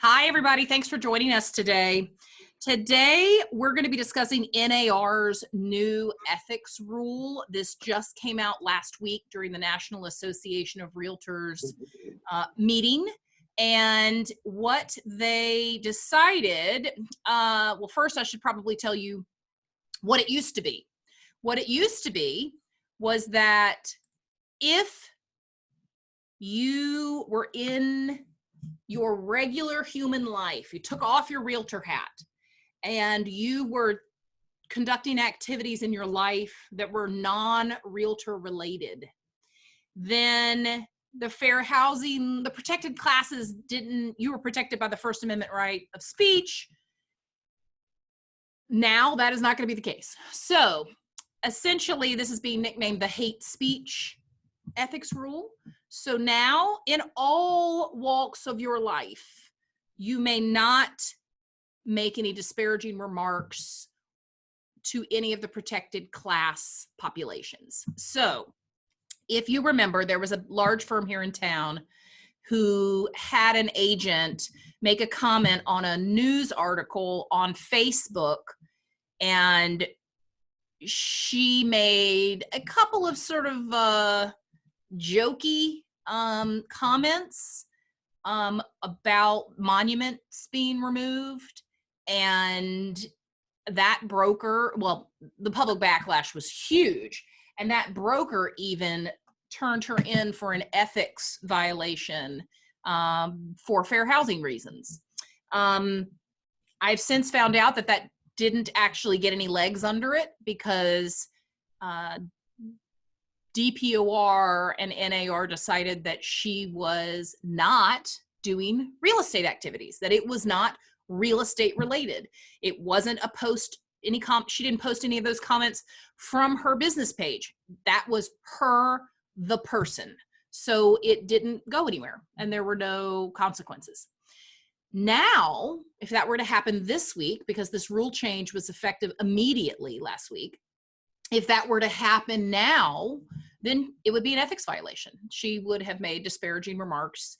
Hi, everybody. Thanks for joining us today. Today, we're going to be discussing NAR's new ethics rule. This just came out last week during the National Association of Realtors meeting. And what they decided, well, first, I should probably tell you what it used to be. What it used to be was that if you were in your regular human life, you took off your realtor hat and you were conducting activities in your life that were non-realtor related, then the fair housing, the protected classes you were protected by the First Amendment right of speech. Now that is not going to be the case. So essentially, this is being nicknamed the hate speech ethics rule. So now in all walks of your life, you may not make any disparaging remarks to any of the protected class populations. So if you remember, there was a large firm here in town who had an agent make a comment on a news article on Facebook, and she made a couple of sort of jokey comments about monuments being removed, and that broker, well, the public backlash was huge, and that broker even turned her in for an ethics violation for fair housing reasons. I've since found out that that didn't actually get any legs under it because DPOR and NAR decided that she was not doing real estate activities, that it was not real estate related. It wasn't a post, she didn't post any of those comments from her business page. That was her, the person. So it didn't go anywhere and there were no consequences. Now, if that were to happen this week, because this rule change was effective immediately last week, if that were to happen now, then it would be an ethics violation. She would have made disparaging remarks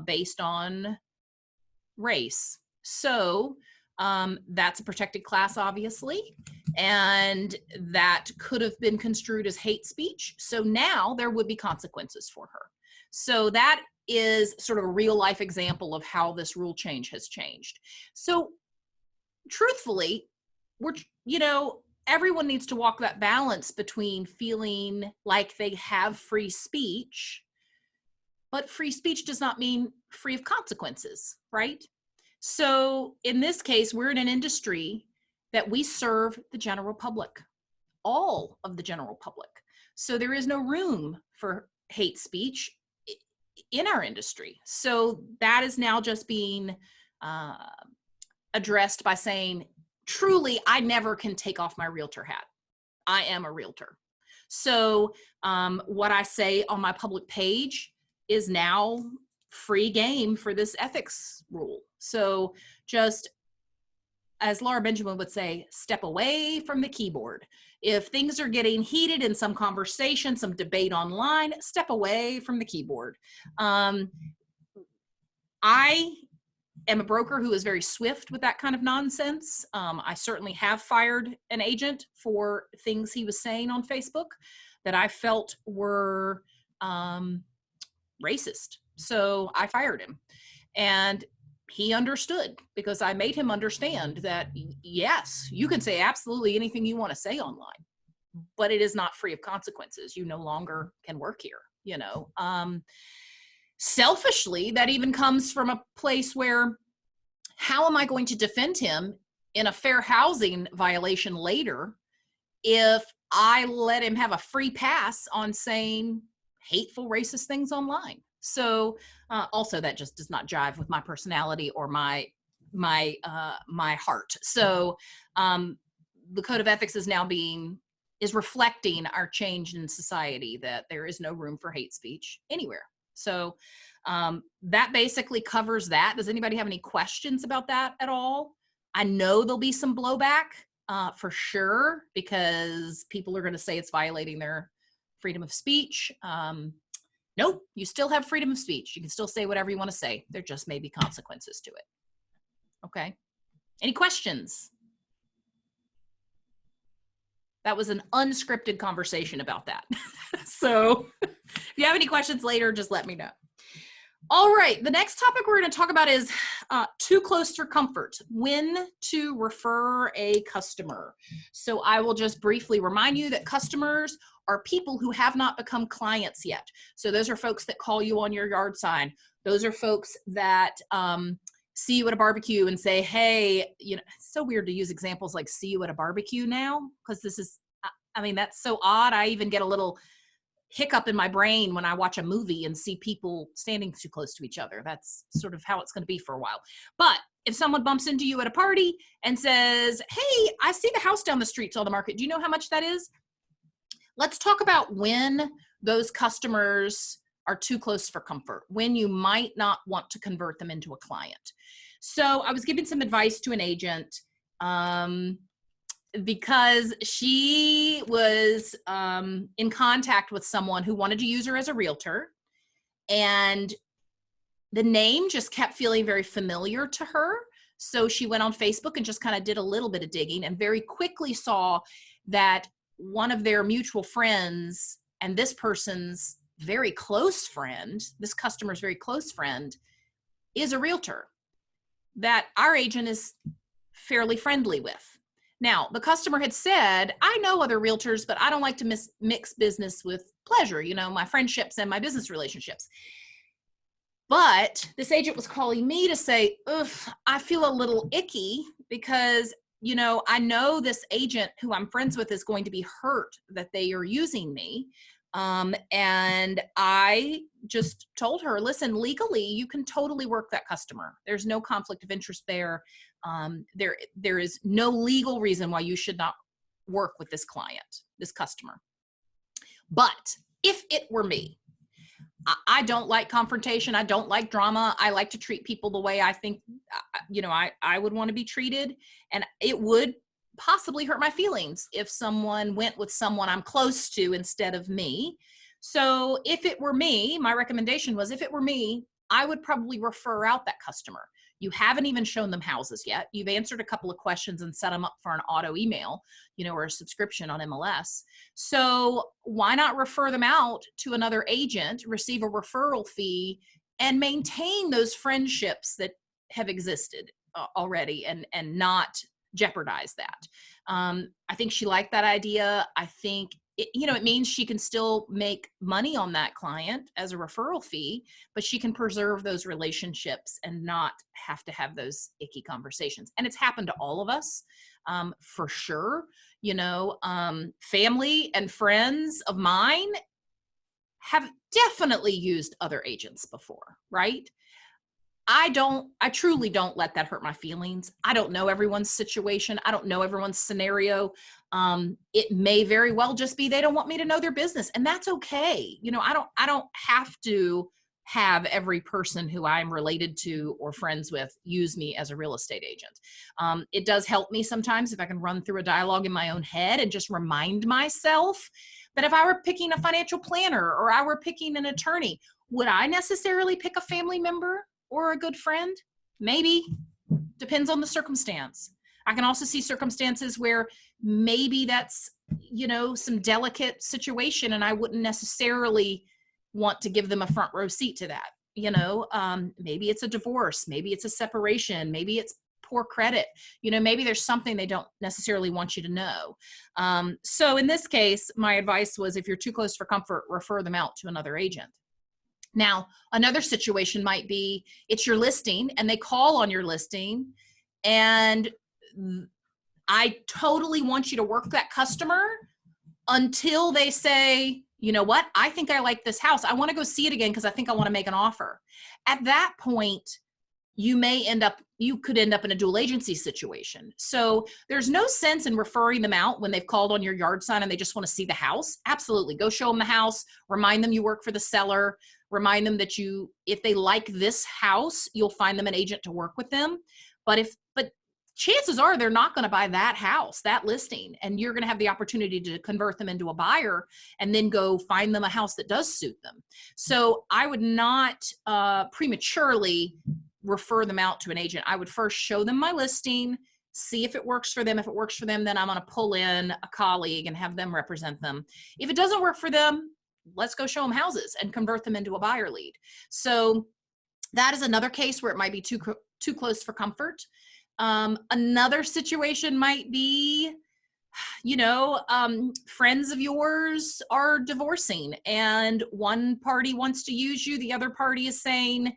based on race. So that's a protected class, obviously, and that could have been construed as hate speech. So now there would be consequences for her. So that is sort of a real life example of how this rule change has changed. So truthfully, everyone needs to walk that balance between feeling like they have free speech, but free speech does not mean free of consequences, right? So in this case, we're in an industry that we serve the general public, all of the general public. So there is no room for hate speech in our industry. So that is now just being addressed by saying, truly, I never can take off my realtor hat. I am a realtor. So what I say on my public page is now free game for this ethics rule. So just as Laura Benjamin would say, step away from the keyboard. If things are getting heated in some conversation, some debate online, step away from the keyboard. I am a broker who is very swift with that kind of nonsense. I certainly have fired an agent for things he was saying on Facebook that I felt were racist. So I fired him. And he understood because I made him understand that, yes, you can say absolutely anything you want to say online, but it is not free of consequences. You no longer can work here, Selfishly, that even comes from a place where, how am I going to defend him in a fair housing violation later if I let him have a free pass on saying hateful, racist things online? So also that just does not jive with my personality or my heart. So the code of ethics is now is reflecting our change in society, that there is no room for hate speech anywhere. So that basically covers that. Does anybody have any questions about that at all? I know there'll be some blowback for sure, because people are going to say it's violating their freedom of speech. Nope, you still have freedom of speech. You can still say whatever you want to say. There just may be consequences to it. Okay. Any questions? That was an unscripted conversation about that. So if you have any questions later, just let me know. All right, the next topic we're going to talk about is too close for comfort, when to refer a customer. So I will just briefly remind you that customers are people who have not become clients yet. So those are folks that call you on your yard sign. Those are folks that see you at a barbecue and say, hey, you know, it's so weird to use examples like see you at a barbecue now, because this is, I mean, that's so odd. I even get a little hiccup in my brain when I watch a movie and see people standing too close to each other. That's sort of how it's going to be for a while. But if someone bumps into you at a party and says, hey, I see the house down the street's on the market. Do you know how much that is? Let's talk about when those customers are too close for comfort, when you might not want to convert them into a client. So I was giving some advice to an agent because she was in contact with someone who wanted to use her as a realtor, and the name just kept feeling very familiar to her. So she went on Facebook and just kind of did a little bit of digging and very quickly saw that one of their mutual friends and this person's very close friend, this customer's very close friend, is a realtor that our agent is fairly friendly with. Now, the customer had said, I know other realtors, but I don't like to mix business with pleasure, you know, my friendships and my business relationships. But this agent was calling me to say, ugh, I feel a little icky because, you know, I know this agent who I'm friends with is going to be hurt that they are using me. And I just told her, listen, legally, you can totally work that customer. There's no conflict of interest there. There is no legal reason why you should not work with this client, this customer. But if it were me, I don't like confrontation. I don't like drama. I like to treat people the way I think, you know, I would want to be treated. And it would possibly hurt my feelings if someone went with someone I'm close to instead of me. So if it were me, my recommendation was, if it were me, I would probably refer out that customer. You haven't even shown them houses yet. You've answered a couple of questions and set them up for an auto email, you know, or a subscription on MLS. So why not refer them out to another agent, receive a referral fee, and maintain those friendships that have existed already and not jeopardize that. I think she liked that idea. I think it means she can still make money on that client as a referral fee, but she can preserve those relationships and not have to have those icky conversations. And it's happened to all of us, for sure. You know, family and friends of mine have definitely used other agents before, right? I truly don't let that hurt my feelings. I don't know everyone's situation. I don't know everyone's scenario. It may very well just be they don't want me to know their business, and that's okay. You know, I don't have to have every person who I'm related to or friends with use me as a real estate agent. It does help me sometimes if I can run through a dialogue in my own head and just remind myself that if I were picking a financial planner or I were picking an attorney, would I necessarily pick a family member or a good friend? Maybe. Depends on the circumstance. I can also see circumstances where maybe that's, you know, some delicate situation and I wouldn't necessarily want to give them a front row seat to that. You know, maybe it's a divorce, maybe it's a separation, maybe it's poor credit, you know, maybe there's something they don't necessarily want you to know. So in this case, my advice was, if you're too close for comfort, refer them out to another agent. Now, another situation might be it's your listing and they call on your listing, and I totally want you to work that customer until they say, you know what, I think I like this house. I want to go see it again because I think I want to make an offer. At that point, you could end up in a dual agency situation. So there's no sense in referring them out when they've called on your yard sign and they just want to see the house. Absolutely. Go show them the house, remind them you work for the seller, remind them that if they like this house, you'll find them an agent to work with them. But chances are they're not going to buy that house, that listing, and you're going to have the opportunity to convert them into a buyer and then go find them a house that does suit them. So I would not prematurely refer them out to an agent. I would first show them my listing, see if it works for them. If it works for them, then I'm going to pull in a colleague and have them represent them. If it doesn't work for them, let's go show them houses and convert them into a buyer lead. So that is another case where it might be too close for comfort. Another situation might be, friends of yours are divorcing and one party wants to use you. The other party is saying,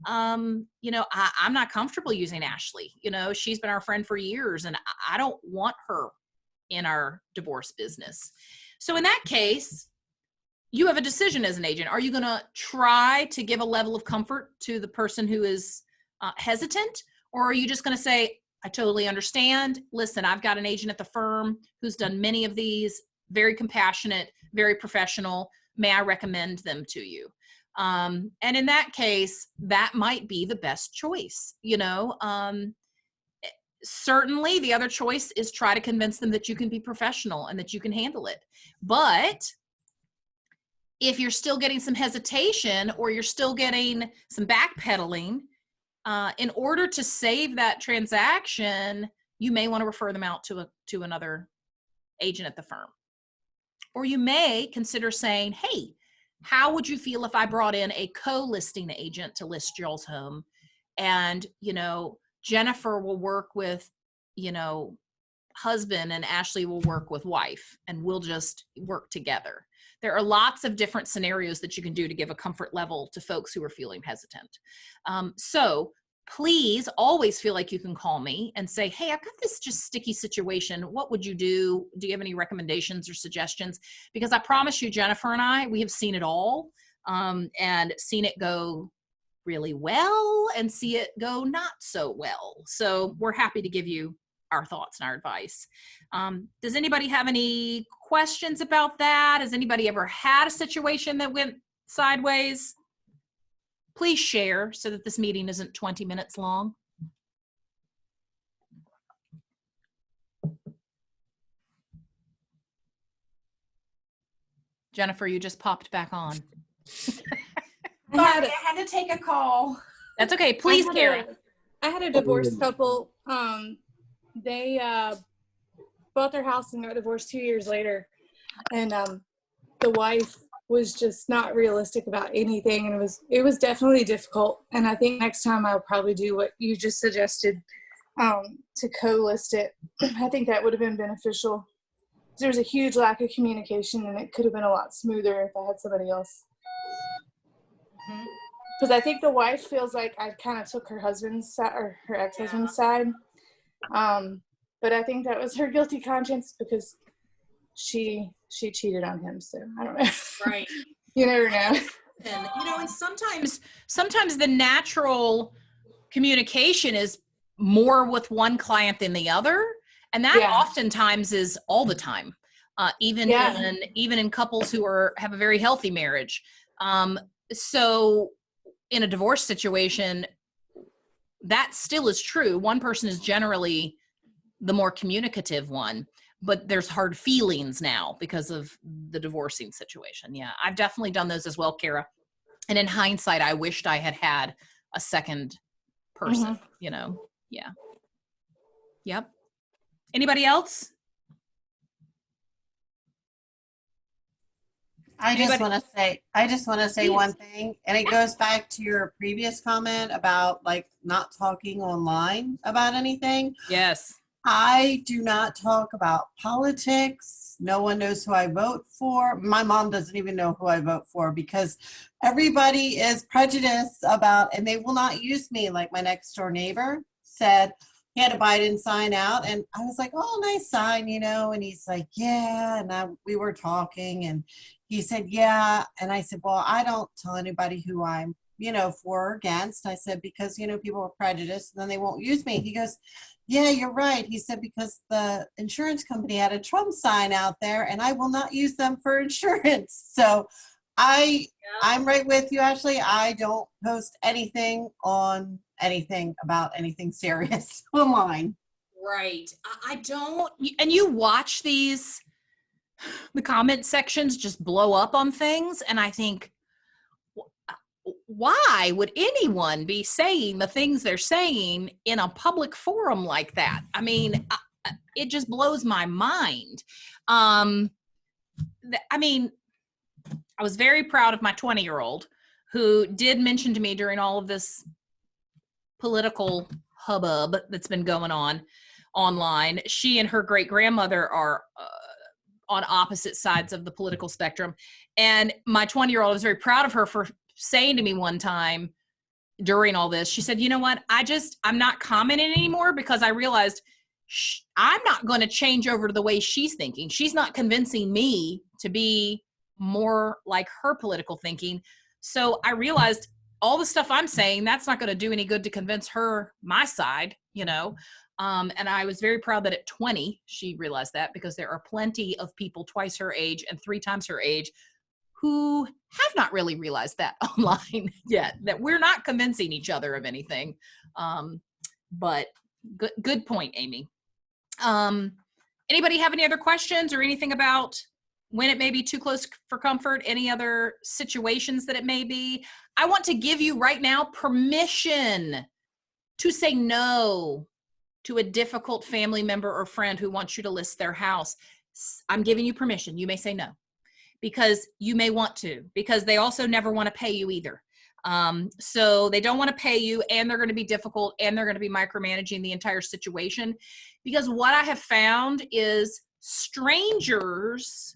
I'm not comfortable using Ashley. She's been our friend for years and I don't want her in our divorce business. So in that case, you have a decision as an agent. Are you going to try to give a level of comfort to the person who is hesitant? Or are you just going to say, I totally understand. Listen, I've got an agent at the firm who's done many of these, very compassionate, very professional. May I recommend them to you? And in that case, that might be the best choice. Certainly the other choice is try to convince them that you can be professional and that you can handle it. But if you're still getting some hesitation or you're still getting some backpedaling, in order to save that transaction, you may want to refer them out to another agent at the firm. Or you may consider saying, hey, how would you feel if I brought in a co-listing agent to list y'all's home? And, Jennifer will work with, husband and Ashley will work with wife and we'll just work together. There are lots of different scenarios that you can do to give a comfort level to folks who are feeling hesitant. So please always feel like you can call me and say, hey, I've got this just sticky situation. What would you do? Do you have any recommendations or suggestions? Because I promise you, Jennifer and I, we have seen it all and seen it go really well and see it go not so well. So we're happy to give you our thoughts and our advice. Does anybody have any questions about that? Has anybody ever had a situation that went sideways? Please share so that this meeting isn't 20 minutes long. Jennifer, you just popped back on. I had to take a call. That's okay. Please, Karen. I had a divorced couple. They bought their house and got divorced 2 years later. And the wife was just not realistic about anything. And it was definitely difficult. And I think next time I'll probably do what you just suggested, to co-list it. I think that would have been beneficial. There was a huge lack of communication and it could have been a lot smoother if I had somebody else. Because I think the wife feels like I kind of took her husband's side or her ex-husband's side. But I think that was her guilty conscience because she cheated on him. So I don't know. Right. You never know. And sometimes the natural communication is more with one client than the other. And that oftentimes is all the time, even in couples who have a very healthy marriage. So in a divorce situation, that still is true. One person is generally the more communicative one, but there's hard feelings now because of the divorcing situation. Yeah, I've definitely done those as well, Kara. And in hindsight, I wished I had had a second person, Yeah. Yep. Anybody else? I just want to say one thing, and it goes back to your previous comment about like not talking online about anything. Yes. I do not talk about politics. No one knows who I vote for. My mom doesn't even know who I vote for because everybody is prejudiced about, and they will not use me. Like my next door neighbor said, he had a Biden sign out, and I was like, oh, nice sign, and he's like, yeah, and we were talking, and he said, yeah, and I said, well, I don't tell anybody who I'm, for or against. I said, because, people are prejudiced, and then they won't use me. He goes, yeah, you're right. He said, because the insurance company had a Trump sign out there, and I will not use them for insurance. So I'm right with you, Ashley. I don't post anything on anything about anything serious online. Right. I don't, and you watch the comment sections just blow up on things. And I think, why would anyone be saying the things they're saying in a public forum like that? I mean, it just blows my mind. I mean, I was very proud of my 20-year-old who did mention to me during all of this political hubbub that's been going on online. She and her great grandmother are on opposite sides of the political spectrum. And my 20-year-old was very proud of her for saying to me one time during all this, she said, you know what, I'm not commenting anymore because I realized I'm not going to change over to the way she's thinking. She's not convincing me to be more like her political thinking. So I realized all the stuff I'm saying, that's not going to do any good to convince her my side, you know. And I was very proud that at 20, she realized that, because there are plenty of people twice her age and 3 times her age who have not really realized that online yet, that we're not convincing each other of anything. But good point, Amy. Anybody have any other questions or anything about when it may be too close for comfort, any other situations that it may be? I want to give you right now permission to say no to a difficult family member or friend who wants you to list their house. I'm giving you permission. You may say no because you may want to, because they also never want to pay you either. So they don't want to pay you, and they're going to be difficult, and they're going to be micromanaging the entire situation. Because what I have found is strangers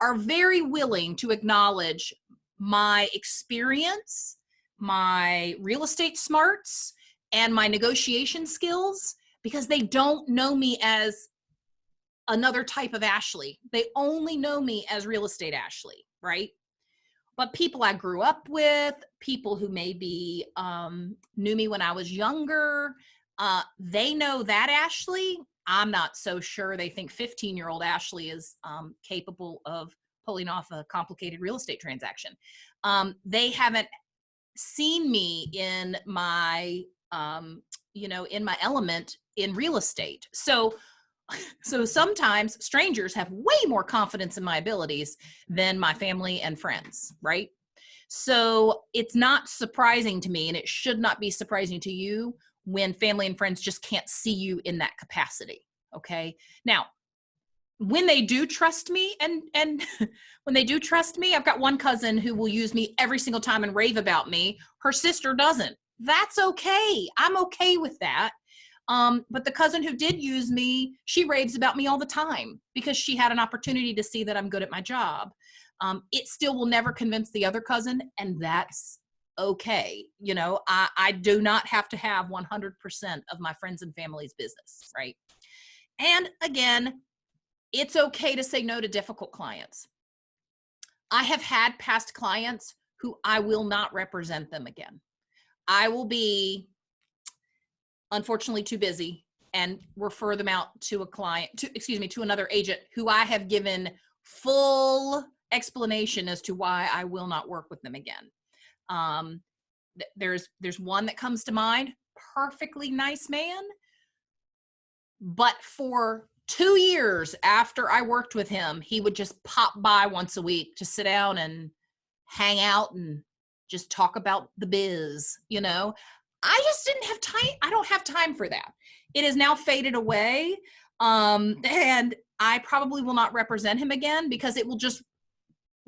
are very willing to acknowledge my experience, my real estate smarts, and my negotiation skills, because they don't know me as another type of Ashley. They only know me as real estate Ashley, right? But people I grew up with, people who maybe knew me when I was younger, they know that Ashley. I'm not so sure they think 15-year-old Ashley is capable of pulling off a complicated real estate transaction. They haven't seen me in my, in my element in real estate. So sometimes strangers have way more confidence in my abilities than my family and friends, right? So it's not surprising to me, and it should not be surprising to you, when family and friends just can't see you in that capacity, okay? Now, when they do trust me, and when they do trust me, I've got one cousin who will use me every single time and rave about me. Her sister doesn't. That's okay. I'm okay with that. But the cousin who did use me, she raves about me all the time because she had an opportunity to see that I'm good at my job. It still will never convince the other cousin, and that's okay. You know, I do not have to have 100% of my friends and family's business, right? And again, it's okay to say no to difficult clients. I have had past clients who I will not represent them again. I will be, unfortunately, too busy and refer them out to a client, to another agent who I have given full explanation as to why I will not work with them again. There's one that comes to mind, perfectly nice man, but for 2 years after I worked with him, he would just pop by once a week to sit down and hang out and just talk about the biz, you know. I just didn't have time. I don't have time for that. It has now faded away. And I probably will not represent him again because it will just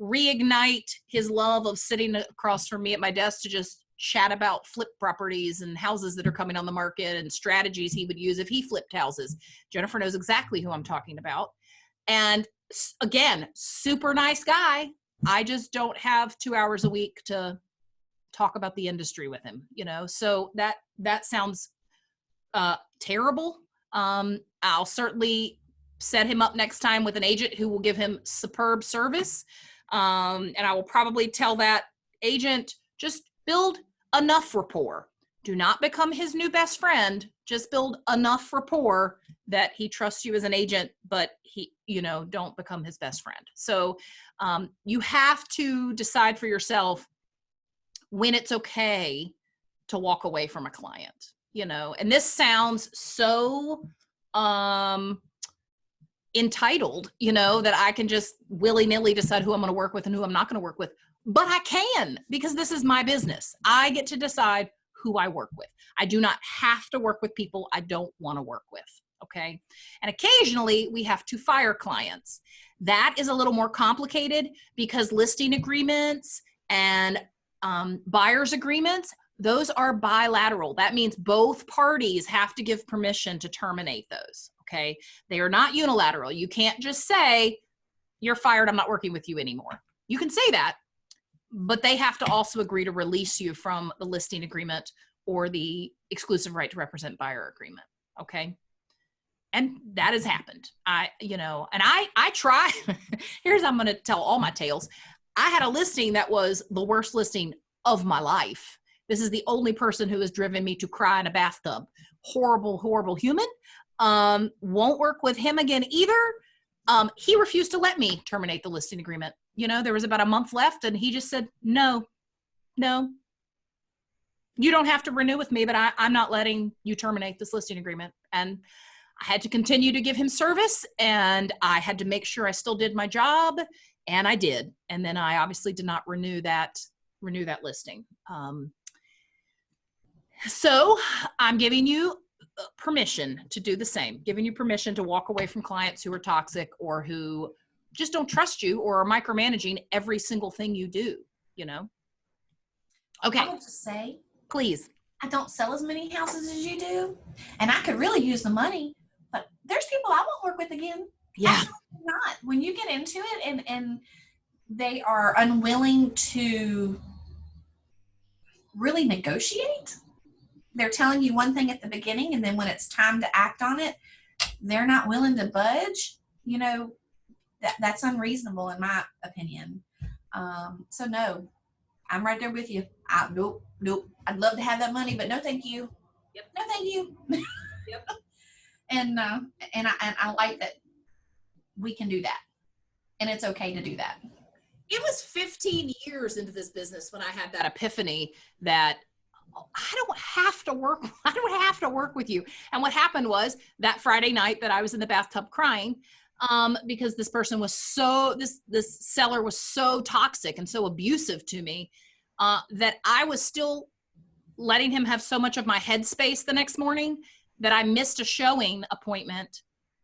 reignite his love of sitting across from me at my desk to just chat about flip properties and houses that are coming on the market and strategies he would use if he flipped houses. Jennifer knows exactly who I'm talking about. And again, super nice guy. I just don't have 2 hours a week to talk about the industry with him, you know. So that sounds terrible. I'll certainly set him up next time with an agent who will give him superb service. And I will probably tell that agent, just build enough rapport. Do not become his new best friend. Just build enough rapport that he trusts you as an agent, but he, don't become his best friend. So you have to decide for yourself when it's okay to walk away from a client, and this sounds so entitled, that I can just willy-nilly decide who I'm going to work with and who I'm not going to work with. but I can, because this is my business. I get to decide who I work with. I do not have to work with people I don't want to work with. Okay. And occasionally we have to fire clients. That is a little more complicated because listing agreements and buyer's agreements, those are bilateral. That means both parties have to give permission to terminate those. Okay. They are not unilateral. You can't just say, you're fired, I'm not working with you anymore. You can say that, but they have to also agree to release you from the listing agreement or the exclusive right to represent buyer agreement. Okay. And that has happened. I try, I'm going to tell all my tales. I had a listing that was the worst listing of my life. This is the only person who has driven me to cry in a bathtub. Horrible, horrible human. Won't work with him again either. He refused to let me terminate the listing agreement. There was about a month left and he just said, no, you don't have to renew with me, but I'm not letting you terminate this listing agreement. And I had to continue to give him service, and I had to make sure I still did my job, and I did. And then I obviously did not renew that listing. So I'm giving you permission to do the same, giving you permission to walk away from clients who are toxic or who just don't trust you or are micromanaging every single thing you do, Okay. I would just say, please. I don't sell as many houses as you do, and I could really use the money, but there's people I won't work with again. Yeah. Absolutely not. When you get into it and they are unwilling to really negotiate, they're telling you one thing at the beginning, and then when it's time to act on it, they're not willing to budge. That's unreasonable in my opinion. So no, I'm right there with you. Nope. I'd love to have that money, but no, thank you. Yep. No, thank you. Yep. And I like that we can do that, and it's okay to do that. It was 15 years into this business when I had that epiphany that I don't have to work with you. And what happened was that Friday night that I was in the bathtub crying, because this person was this seller was so toxic and so abusive to me, that I was still letting him have so much of my headspace the next morning that I missed a showing appointment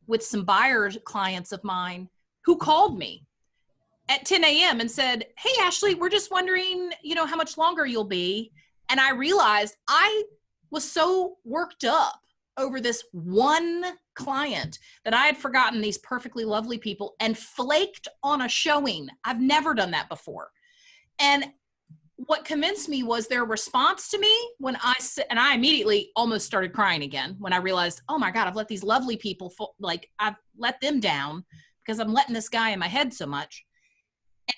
with some buyers clients of mine who called me at 10 a.m. and said, hey, Ashley, we're just wondering, how much longer you'll be. And I realized I was so worked up over this one client that I had forgotten these perfectly lovely people and flaked on a showing. I've never done that before. And what convinced me was their response to me when I immediately almost started crying again when I realized, oh my God, I've let these lovely people, I've let them down because I'm letting this guy in my head so much.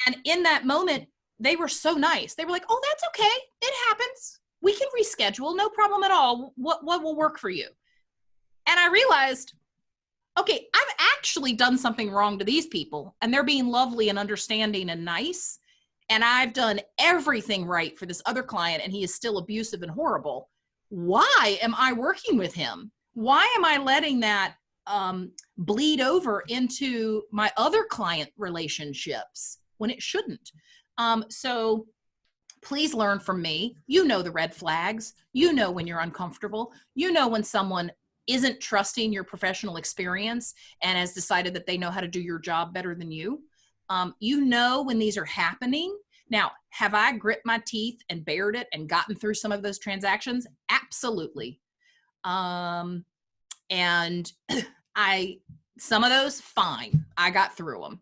And in that moment, they were so nice. They were like, oh, that's okay. It happens. We can reschedule. No problem at all. What will work for you? And I realized, okay, I've actually done something wrong to these people and they're being lovely and understanding and nice. And I've done everything right for this other client and he is still abusive and horrible. Why am I working with him? Why am I letting that bleed over into my other client relationships when it shouldn't? So please learn from me. The red flags. When you're uncomfortable. When someone isn't trusting your professional experience and has decided that they know how to do your job better than you. When these are happening. Now, have I grit my teeth and bared it and gotten through some of those transactions? Absolutely. And some of those, fine. I got through them.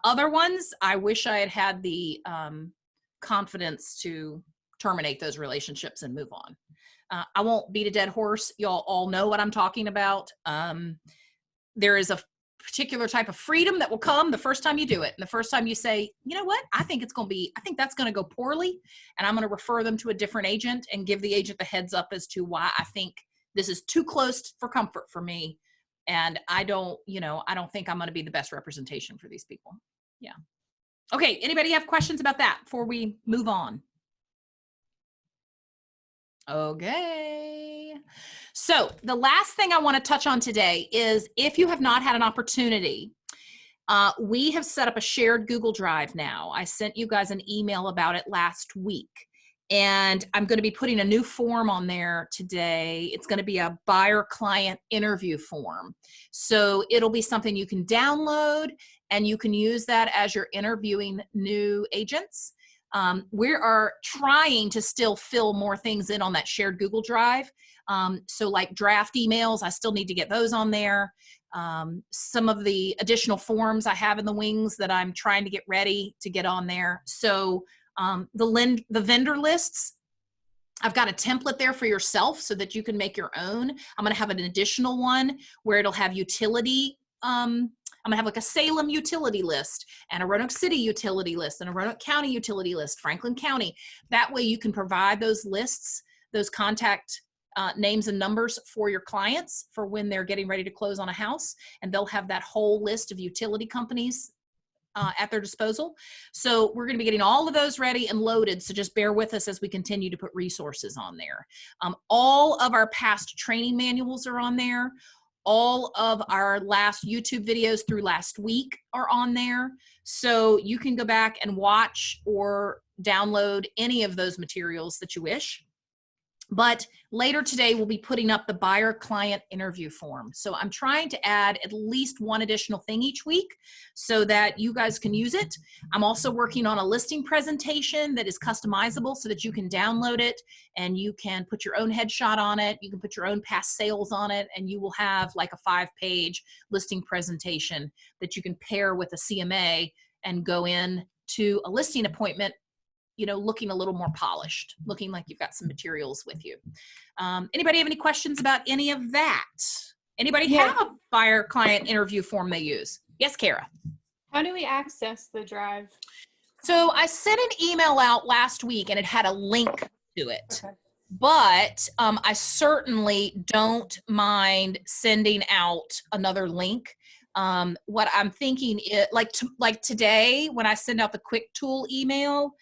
Other ones, I wish I had had the confidence to terminate those relationships and move on. I won't beat a dead horse. Y'all all know what I'm talking about. There is a particular type of freedom that will come the first time you do it. And the first time you say, you know what, I think that's going to go poorly. And I'm going to refer them to a different agent and give the agent the heads up as to why I think this is too close for comfort for me. And I don't think I'm going to be the best representation for these people. Yeah. Okay. Anybody have questions about that before we move on? Okay. So the last thing I want to touch on today is if you have not had an opportunity We have set up a shared Google Drive now. I sent you guys an email about it last week. And I'm going to be putting a new form on there today. It's going to be a buyer-client interview form. So it'll be something you can download, and you can use that as you're interviewing new agents. We are trying to still fill more things in on that shared Google Drive. So like draft emails, I still need to get those on there. Some of the additional forms I have in the wings that I'm trying to get ready to get on there. So the vendor lists, I've got a template there for yourself so that you can make your own. I'm going to have an additional one where it'll have utility. I'm going to have like a Salem utility list and a Roanoke City utility list and a Roanoke County utility list, Franklin County. That way you can provide those lists, those contact names and numbers for your clients for when they're getting ready to close on a house, and they'll have that whole list of utility companies at their disposal. So we're going to be getting all of those ready and loaded. So just bear with us as we continue to put resources on there. All of our past training manuals are on there. All of our last YouTube videos through last week are on there. So you can go back and watch or download any of those materials that you wish. But later today, we'll be putting up the buyer-client interview form. So I'm trying to add at least one additional thing each week so that you guys can use it. I'm also working on a listing presentation that is customizable so that you can download it and you can put your own headshot on it. You can put your own past sales on it, and you will have like a 5-page listing presentation that you can pair with a CMA and go in to a listing appointment, you know, looking a little more polished, looking like you've got some materials with you. Anybody have any questions about any of that? Anybody have a buyer client interview form they use? Yes, Kara. How do we access the drive? So I sent an email out last week and it had a link to it. Okay. But I certainly don't mind sending out another link. What I'm thinking is like today when I send out the quick tool email,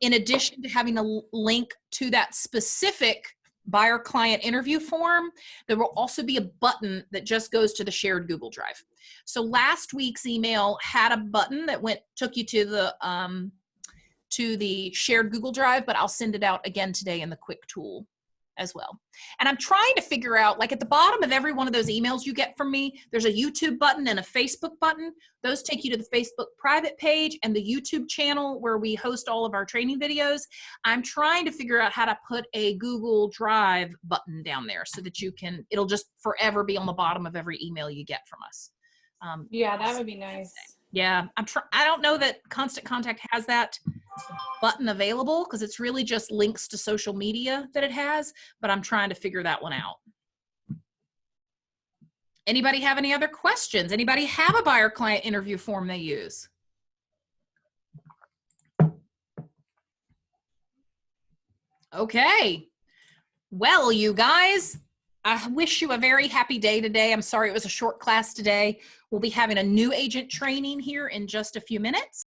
in addition to having a link to that specific buyer client interview form, there will also be a button that just goes to the shared Google Drive. So last week's email had a button that took you to the shared Google Drive, but I'll send it out again today in the quick tool as well. And I'm trying to figure out, like at the bottom of every one of those emails you get from me, there's a YouTube button and a Facebook button. Those take you to the Facebook private page and the YouTube channel where we host all of our training videos. I'm trying to figure out how to put a Google Drive button down there so that it'll just forever be on the bottom of every email you get from us. Yeah, that would be nice. Yeah, I don't know that Constant Contact has that button available because it's really just links to social media that it has, but I'm trying to figure that one out. Anybody have any other questions? Anybody have a buyer client interview form they use? Okay. Well, you guys, I wish you a very happy day today. I'm sorry it was a short class today. We'll be having a new agent training here in just a few minutes.